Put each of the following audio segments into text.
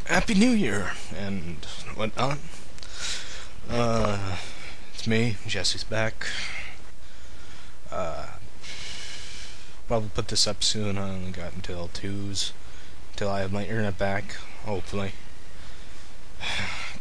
Happy New Year and whatnot. It's me, Jesse's back. Uh, Probably put this up soon. I only got until 2s, until I have my internet back, hopefully.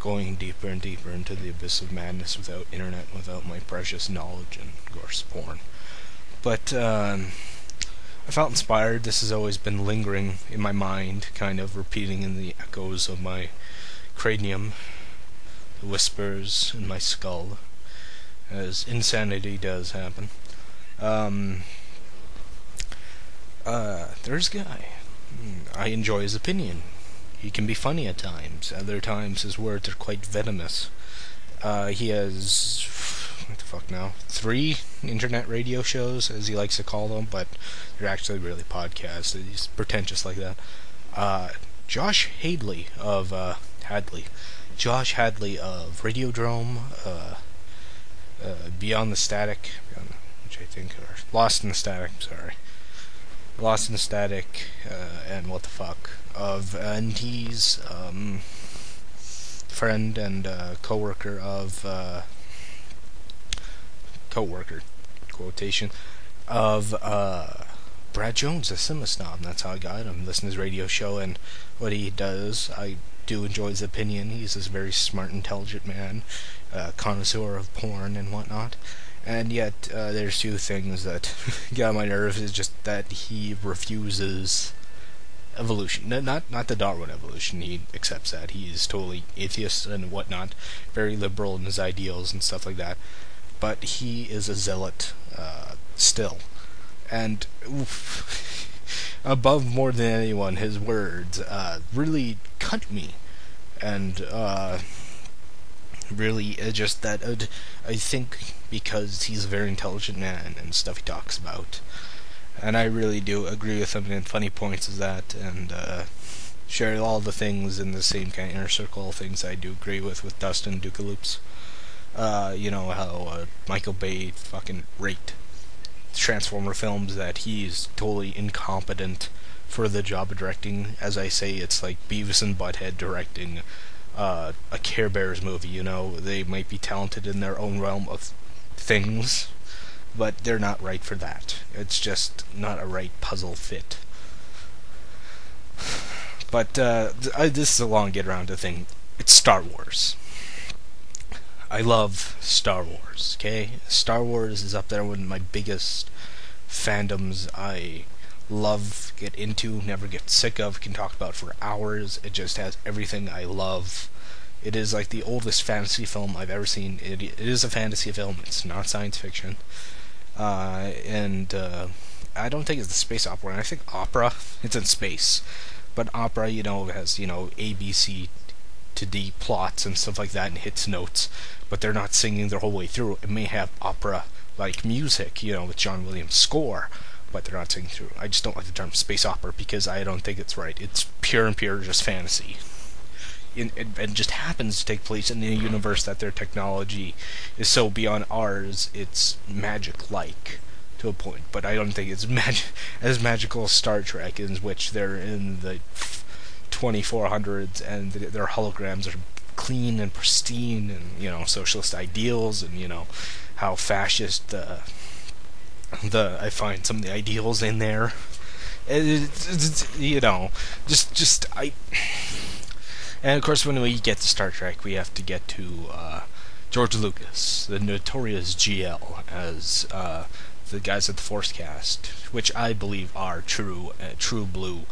Going deeper and deeper into the abyss of madness without internet, without my precious knowledge and, of course, porn. But, I felt inspired. This has always been lingering in my mind, kind of repeating in the echoes of my cranium, the whispers in my skull, as insanity does happen. There's a guy. I enjoy his opinion. He can be funny at times. Other times his words are quite venomous. He has, what the fuck now, 3 internet radio shows, as he likes to call them, but they're actually really podcasts. He's pretentious like that. Josh Hadley of, Josh Hadley of Radiodrome, Beyond the Static, which I think, or Lost in the Static, sorry. Lost in the Static, and what the fuck, and he's, friend and co-worker of co-worker quotation of Brad Jones, the Cinema Snob. That's how I got him. Listen to his radio show and what he does. I do enjoy his opinion. He's this very smart, intelligent man, connoisseur of porn and whatnot. And yet, there's 2 things that get on my nerves. Is just that he refuses evolution. Not the Darwin evolution. He accepts that. He's totally atheist and whatnot. Very liberal in his ideals and stuff like that. But he is a zealot, still. And, above more than anyone, his words, really cut me. And, really, just that, I think because he's a very intelligent man and stuff he talks about. And I really do agree with him in funny points as that, and share all the things in the same kind of inner circle things I do agree with Dustin Dukaloops. You know, how Michael Bay fucking raked Transformer films, that he's totally incompetent for the job of directing. As I say, it's like Beavis and Butthead directing a Care Bears movie, you know. They might be talented in their own realm of things, but they're not right for that. It's just not a right puzzle fit. But this is a long get around to thing. It's Star Wars. I love Star Wars, okay? Star Wars is up there with my biggest fandoms. I love, get into, never get sick of, can talk about for hours. It just has everything I love. It is like the oldest fantasy film I've ever seen. It is a fantasy film. It's not science fiction. And I don't think it's a space opera. I think opera, it's in space. But opera, you know, has, you know, A, B, C to D plots and stuff like that and hits notes. But they're not singing their whole way through. It may have opera-like music, you know, with John Williams' score, but they're not singing through. I just don't like the term space opera because I don't think it's right. It's pure and pure just fantasy. It just happens to take place in a universe that their technology is so beyond ours, it's magic-like to a point. But I don't think it's as magical as Star Trek, in which they're in the 2400s and their holograms are clean and pristine, and, you know, socialist ideals, and, you know, how fascist I find some of the ideals in there. You know, and of course, when we get to Star Trek, we have to get to George Lucas, the notorious GL, as the guys at the Forcecast, which I believe are true blue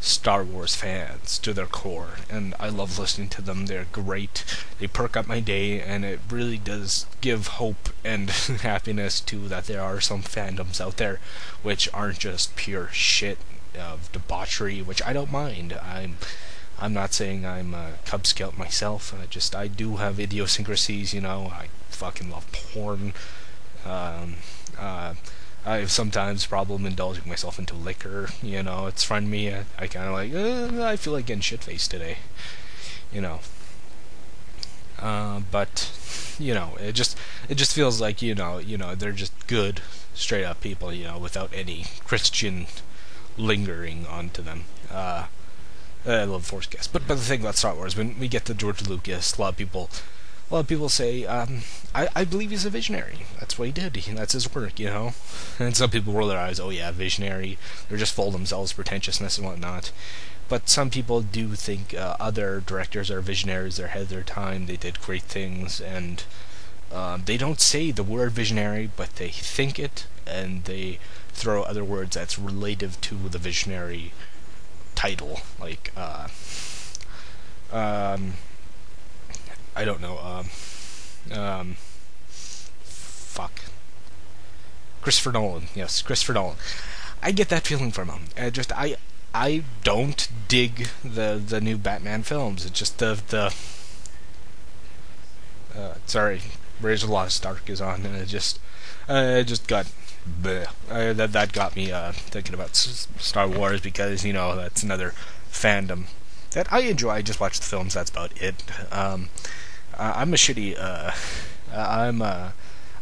Star Wars fans to their core, and I love listening to them. They're great. They perk up my day, and it really does give hope and happiness to that there are some fandoms out there which aren't just pure shit of debauchery, which I don't mind. I'm not saying I'm a Cub Scout myself. I do have idiosyncrasies, you know. I fucking love porn. I have sometimes problem indulging myself into liquor, you know. It's fun to me. I kind of like, I feel like getting shit-faced today, you know. But, you know, it just feels like, you know, they're just good, straight-up people, you know, without any Christian lingering onto them. I love Force Cast. But the thing about Star Wars, when we get to George Lucas, a lot of people say, I believe he's a visionary. That's what he did. That's his work, you know. And some people roll their eyes. Oh yeah, visionary. They're just full of themselves, pretentiousness and whatnot. But some people do think other directors are visionaries. They're ahead of their time. They did great things, and they don't say the word visionary, but they think it, and they throw other words that's relative to the visionary title, like I don't know, fuck, Christopher Nolan. Yes, Christopher Nolan. I get that feeling from him. I don't dig the new Batman films. It's just the sorry, Raiders of the Lost Ark is on, and it just got bleh. That got me thinking about Star Wars, because you know that's another fandom that I enjoy. I just watch the films. That's about it. I'm a shitty.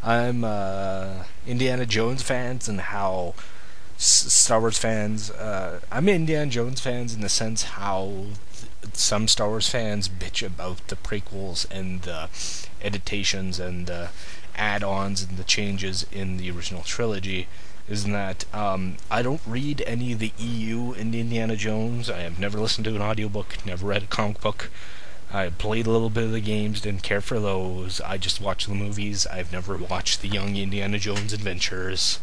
I'm Indiana Jones fans, and how Star Wars fans. I'm Indiana Jones fans in the sense how some Star Wars fans bitch about the prequels and the editations and the add-ons and the changes in the original trilogy. Is that I don't read any of the EU in Indiana Jones. I have never listened to an audiobook, never read a comic book. I played a little bit of the games, didn't care for those. I just watched the movies. I've never watched the Young Indiana Jones Adventures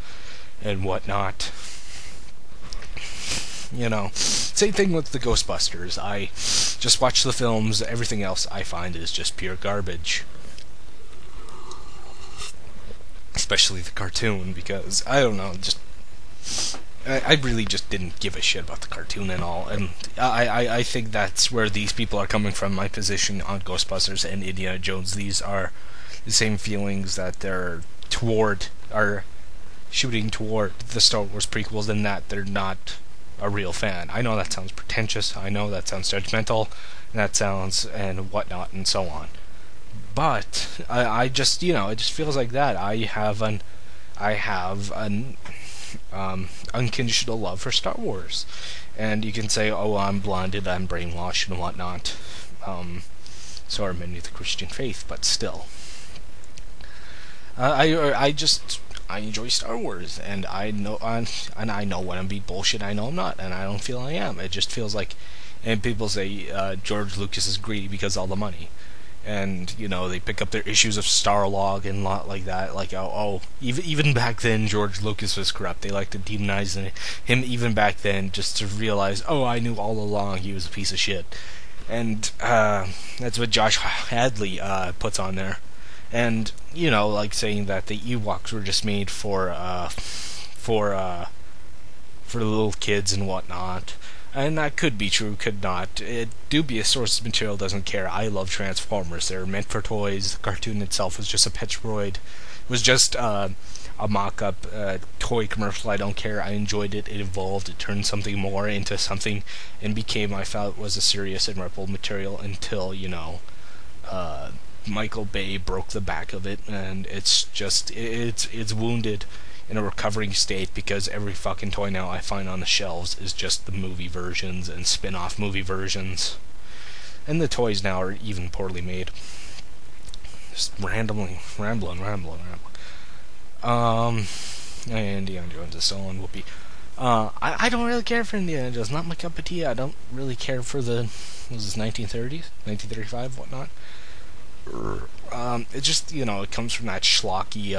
and whatnot. You know, same thing with the Ghostbusters. I just watch the films. Everything else I find is just pure garbage. Especially the cartoon, because, I don't know, just I really just didn't give a shit about the cartoon and all, and I think that's where these people are coming from. My position on Ghostbusters and Indiana Jones, these are the same feelings that are shooting toward the Star Wars prequels, and that they're not a real fan. I know that sounds pretentious, I know that sounds judgmental, and whatnot, and so on. But I just, you know, it just feels like that. I have an unconditional love for Star Wars, and you can say, oh, I'm blinded, I'm brainwashed, and whatnot. So are many of the Christian faith, but still, I enjoy Star Wars, and I know when I'm being bullshit. I know I'm not, and I don't feel I am. It just feels like, and people say George Lucas is greedy because of all the money. And, you know, they pick up their issues of Starlog and lot like that, like, even back then George Lucas was corrupt. They like to demonize him even back then, just to realize, oh, I knew all along he was a piece of shit. And that's what Josh Hadley puts on there. And, you know, like saying that the Ewoks were just made for the little kids and whatnot. And that could be true, could not. Dubious source material doesn't care. I love Transformers. They're meant for toys. The cartoon itself was just a Petroid. It was just a mock-up toy commercial. I don't care. I enjoyed it. It evolved. It turned something more into something, and became, I felt, was a serious and reputable material until, you know, Michael Bay broke the back of it, and it's just, it's wounded in a recovering state, because every fucking toy now I find on the shelves is just the movie versions and spin-off movie versions. And the toys now are even poorly made. Just rambling. Indiana Jones is so on whoopee. I don't really care for Indiana Jones. Not my cup of tea. I don't really care for the, what was this, 1930s? 1935, whatnot? It just, you know, it comes from that schlocky,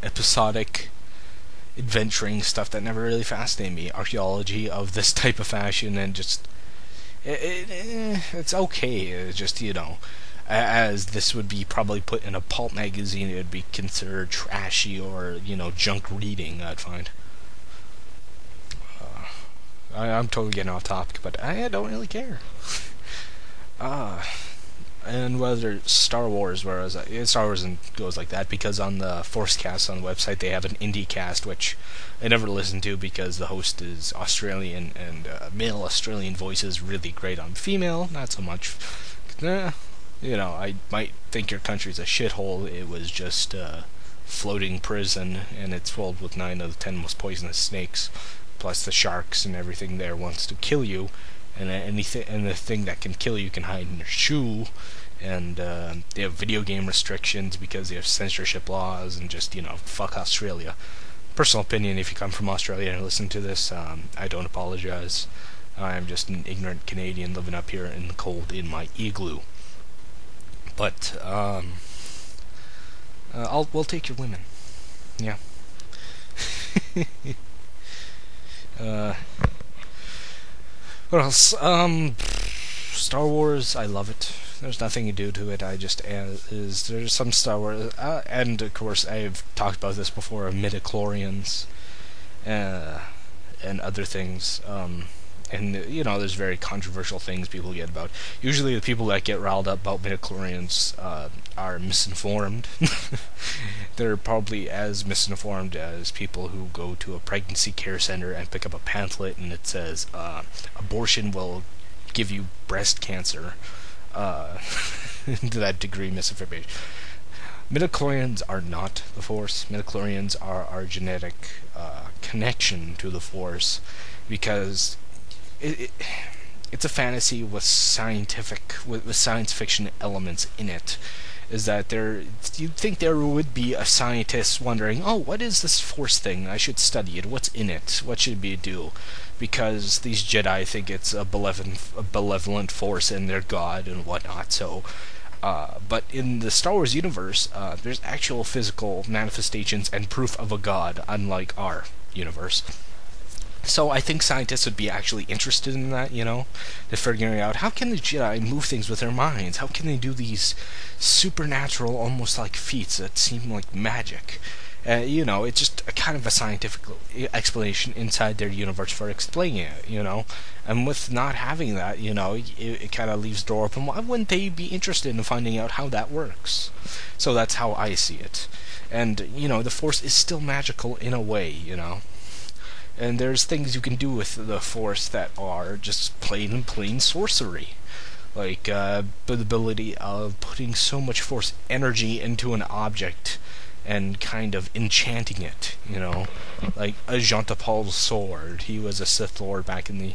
episodic adventuring stuff that never really fascinated me. Archaeology of this type of fashion, and just it's okay. It's just, you know, as this would be probably put in a pulp magazine, it would be considered trashy or, you know, junk reading, I'd find. I'm totally getting off topic, but I don't really care. And whether Star Wars, whereas Star Wars goes like that, because on the Force Cast on the website they have an indie cast, which I never listen to because the host is Australian, and male Australian voice is really great on female, not so much. You know, I might think your country's a shithole. It was just a floating prison, and it's filled with 9 of the 10 most poisonous snakes. Plus, the sharks and everything there wants to kill you, and the thing that can kill you can hide in your shoe. And they have video game restrictions because they have censorship laws, and just, fuck Australia. Personal opinion, if you come from Australia and listen to this, I don't apologize. I'm just an ignorant Canadian living up here in the cold in my igloo. But we'll take your women. Yeah. What else? Star Wars, I love it. There's nothing you do to it. There's some Star Wars, and of course I've talked about this before, midichlorians, and other things. And there's very controversial things people get about. Usually the people that get riled up about midichlorians are misinformed. They're probably as misinformed as people who go to a pregnancy care center and pick up a pamphlet and it says abortion will give you breast cancer. To that degree, misinformation. Midichlorians are not the Force. Midichlorians are our genetic connection to the Force, because it's a fantasy with science fiction elements in it. Is that you'd think there would be a scientist wondering, oh, what is this Force thing? I should study it. What's in it? What should we do? Because these Jedi think it's a benevolent force and their god and whatnot. So, but in the Star Wars universe, there's actual physical manifestations and proof of a god, unlike our universe. So I think scientists would be actually interested in that, they're figuring out, how can the Jedi move things with their minds? How can they do these supernatural, almost like feats that seem like magic? It's just a kind of a scientific explanation inside their universe for explaining it, And with not having that, it kind of leaves the door open. Why wouldn't they be interested in finding out how that works? So that's how I see it. And, the Force is still magical in a way, And there's things you can do with the Force that are just plain sorcery. Like, the ability of putting so much Force energy into an object and kind of enchanting it, like Ajahn Paul's sword. He was a Sith Lord back in the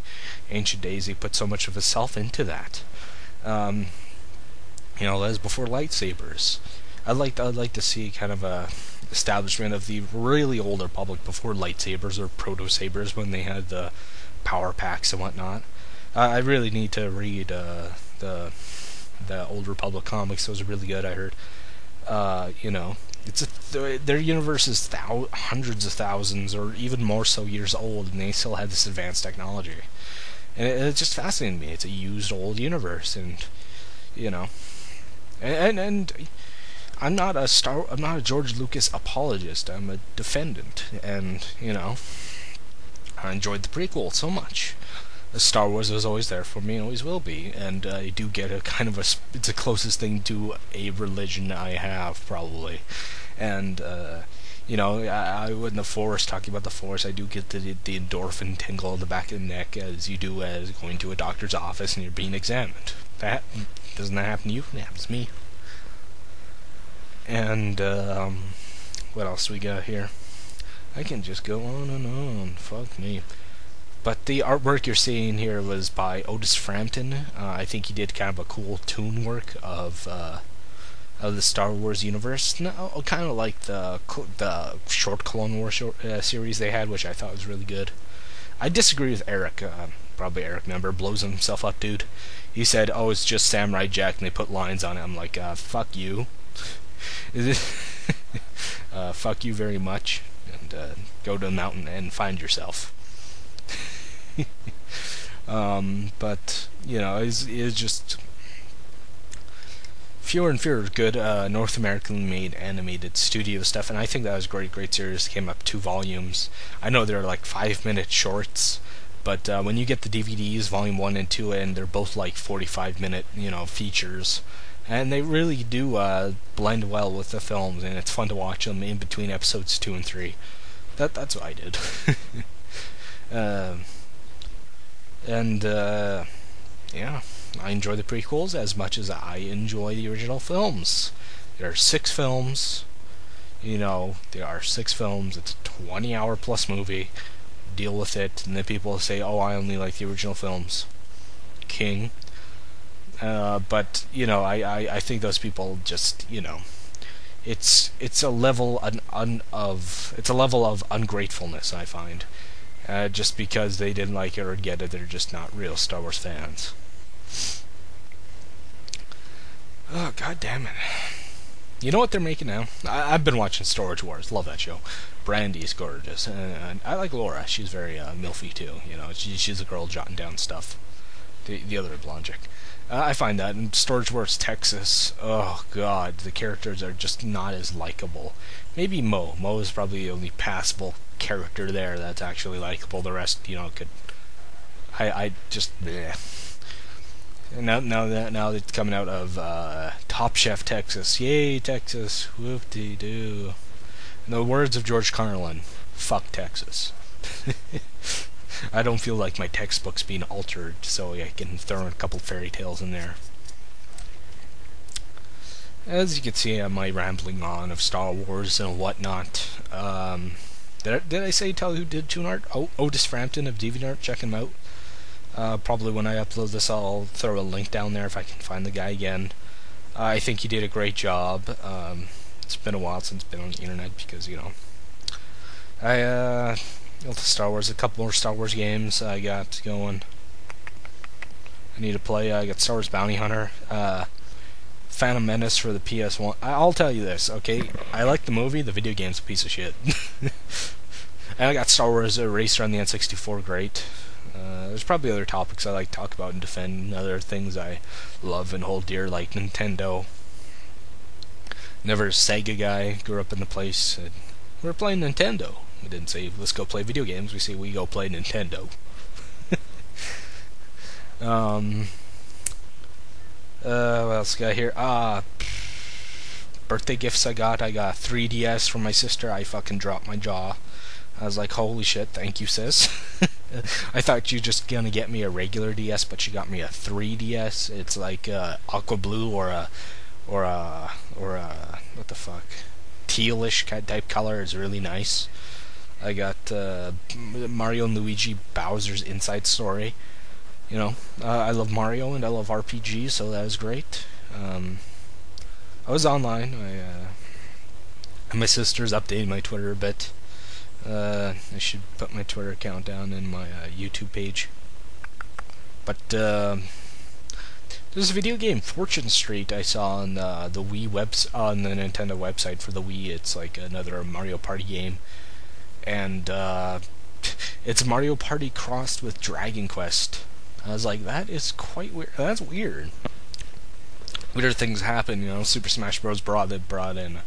ancient days. He put so much of himself into that. That was before lightsabers. I'd like to see kind of a establishment of the really old Republic before lightsabers or proto-sabers, when they had the power packs and whatnot. I really need to read the old Republic comics. Those are really good, I heard. Their universe is hundreds of thousands or even more so years old, and they still have this advanced technology. And it's just fascinating to me. It's a used old universe, and and I'm not a George Lucas apologist. I'm a defendant, and I enjoyed the prequel so much. Star Wars was always there for me and always will be, and I do get a kind of it's the closest thing to a religion I have, probably. And I when the Force, talking about the Force, I do get the endorphin tingle in the back of the neck, as you do as going to a doctor's office and you're being examined. Doesn't that happen to you? It happens to me. And what else we got here? I can just go on and on. Fuck me. But the artwork you're seeing here was by Otis Frampton. I think he did kind of a cool toon work of the Star Wars universe. No, kind of like the short Clone Wars series they had, which I thought was really good. I disagree with Eric. Probably Eric member, blows himself up, dude. He said, "Oh, it's just Samurai Jack," and they put lines on it. I'm like, fuck you. Fuck you very much, and go to the mountain and find yourself. But it's just fewer and fewer good North American made animated studio stuff, and I think that was a great series. It came up 2 volumes. I know they're like 5-minute shorts, but when you get the DVDs, volume 1 and 2, and they're both like 45-minute features, and they really do blend well with the films, and it's fun to watch them in between episodes 2 and 3. That's what I did. Yeah, I enjoy the prequels as much as I enjoy the original films. There are 6 films. There are 6 films. It's a 20-hour plus movie. deal with it, and then people say, "Oh, I only like the original films." King. But you know, I think those people just, you know, it's a level it's a level of ungratefulness, I find. Just because they didn't like it or get it, they're just not real Star Wars fans. Oh, god damn it. You know what they're making now? I've been watching Storage Wars. Love that show. Brandy's gorgeous. And I like Laura. She's very milfy too. You know, she's a girl jotting down stuff. The other blonde chick. I find that in Storage Wars Texas, oh god, the characters are just not as likable. Maybe Mo. Mo is probably the only passable character there that's actually likable. The rest, you know, could... I just... bleh. And now that it's coming out of Top Chef Texas. Yay, Texas. Whoop-de-doo. In the words of George Carlin, fuck Texas. I don't feel like my textbook's being altered, so I can throw in a couple fairy tales in there. As you can see, I'm rambling on of Star Wars and whatnot. Did I say tell who did tune art? Oh, Otis Frampton of DeviantArt. Check him out. Probably when I upload this, I'll throw a link down there if I can find the guy again. I think he did a great job. It's been a while since I've been on the internet because, you know, Star Wars, a couple more Star Wars games I got going. I need to play. I got Star Wars Bounty Hunter, Phantom Menace for the PS1. I'll tell you this, okay? I like the movie. The video game's a piece of shit. And I got Star Wars Racer on the N64. Great. There's probably other topics I like to talk about and defend, other things I love and hold dear, like Nintendo. Never a Sega guy. Grew up in the place. We're playing Nintendo. We didn't say, let's go play video games. We say, we go play Nintendo. What else got here? Birthday gifts I got 3DS from my sister. I fucking dropped my jaw. I was like, holy shit, thank you, sis. I thought you were just gonna get me a regular DS, but she got me a 3DS. It's like aqua blue or a what the fuck, tealish type color. Is really nice. I got Mario and Luigi Bowser's Inside Story. You know, I love Mario and I love RPGs, so that was great. I was online. My sister's updated my Twitter a bit. I should put my Twitter account down in my YouTube page. But there's a video game, Fortune Street, I saw on the Wii on the Nintendo website for the Wii. It's like another Mario Party game, and it's Mario Party crossed with Dragon Quest. I was like, that is quite weird. That's weird. Weird things happen, you know. Super Smash Bros. brought in,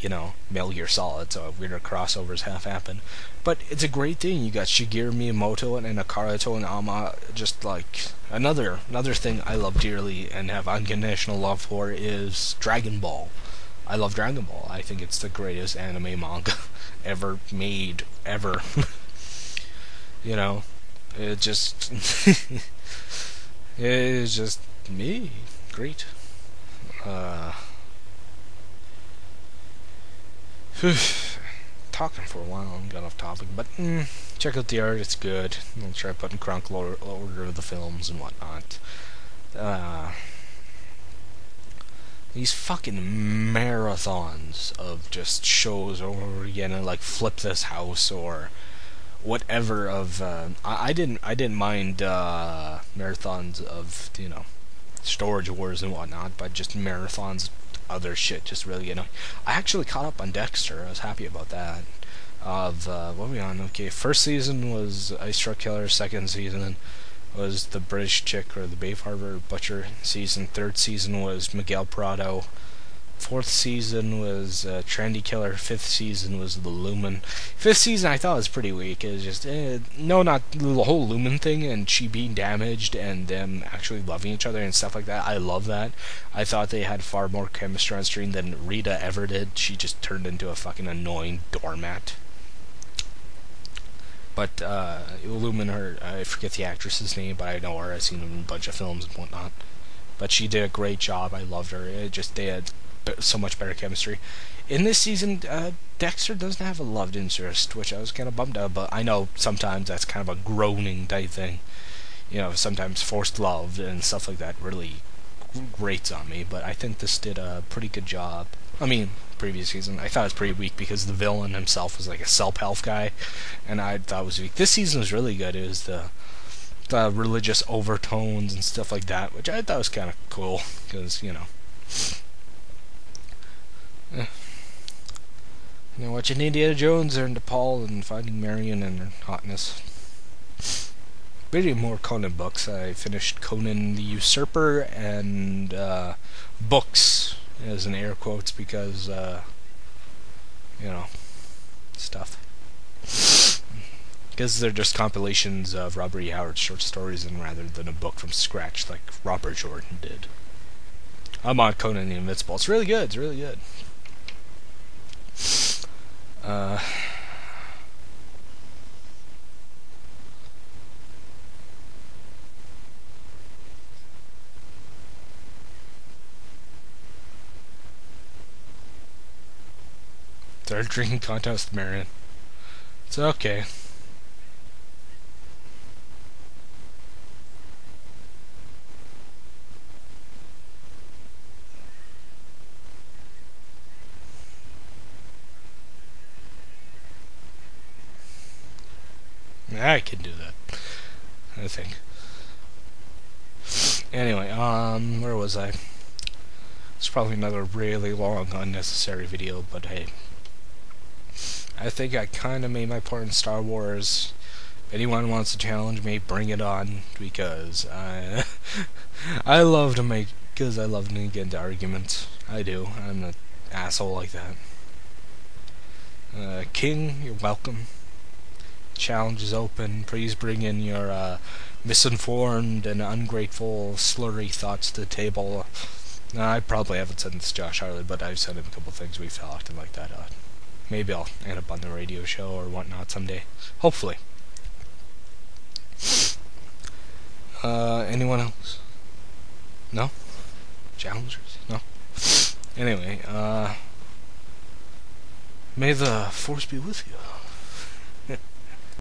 you know, Metal Gear Solid, so weirder crossovers have happened. But it's a great thing. You got Shigeru Miyamoto and Akira Toriyama. Just like another thing I love dearly and have unconditional love for is Dragon Ball. I love Dragon Ball. I think it's the greatest anime manga ever made, ever. You know, it just it's just me. Great. Talking for a while and got off topic, but check out the art, it's good. I'll try putting chronological order of the films and whatnot. These fucking marathons of just shows over again, and like Flip This House or whatever of I didn't mind marathons of, you know, Storage Wars and whatnot, but just marathons other shit just really annoying. I actually caught up on Dexter. I was happy about that. What were we on? Okay, first season was Ice Truck Killer. Second season was the British Chick or the Bay Harbor Butcher season. Third season was Miguel Prado. Fourth season was Trendy Killer. Fifth season was the Lumen. Fifth season I thought was pretty weak. It was just no, not the whole Lumen thing and she being damaged and them actually loving each other and stuff like that. I love that. I thought they had far more chemistry on screen than Rita ever did. She just turned into a fucking annoying doormat. But Lumen, I forget the actress's name, but I know her. I've seen her in a bunch of films and whatnot. But she did a great job. I loved her. It just they had so much better chemistry. In this season, Dexter doesn't have a love interest, which I was kind of bummed out. But I know sometimes that's kind of a groaning type thing. Sometimes forced love and stuff like that really grates on me. But I think this did a pretty good job. I mean, previous season I thought it was pretty weak because the villain himself was like a self-help guy, and I thought it was weak. This season was really good. It was the religious overtones and stuff like that, which I thought was kind of cool because watching Indiana Jones and DePaul and finding Marion and her hotness. Reading more Conan books. I finished Conan the Usurper and books, as in air quotes, because stuff. Because they're just compilations of Robert E. Howard's short stories, and rather than a book from scratch like Robert Jordan did. I'm on Conan the Invincible. It's really good. It's really good. Third drinking contest, Marion. It's okay. I can do that, I think. Anyway, where was I? It's probably another really long, unnecessary video, but hey. I think I kind of made my part in Star Wars. If anyone wants to challenge me, bring it on, because I love to get into arguments. I do. I'm an asshole like that. King, you're welcome. Challenge is open. Please bring in your misinformed and ungrateful, slurry thoughts to the table. I probably haven't sent this to Josh Harley, but I've sent him a couple things we've talked and like that. Maybe I'll end up on the radio show or whatnot someday. Hopefully. Anyone else? No? Challengers? No? Anyway, may the force be with you.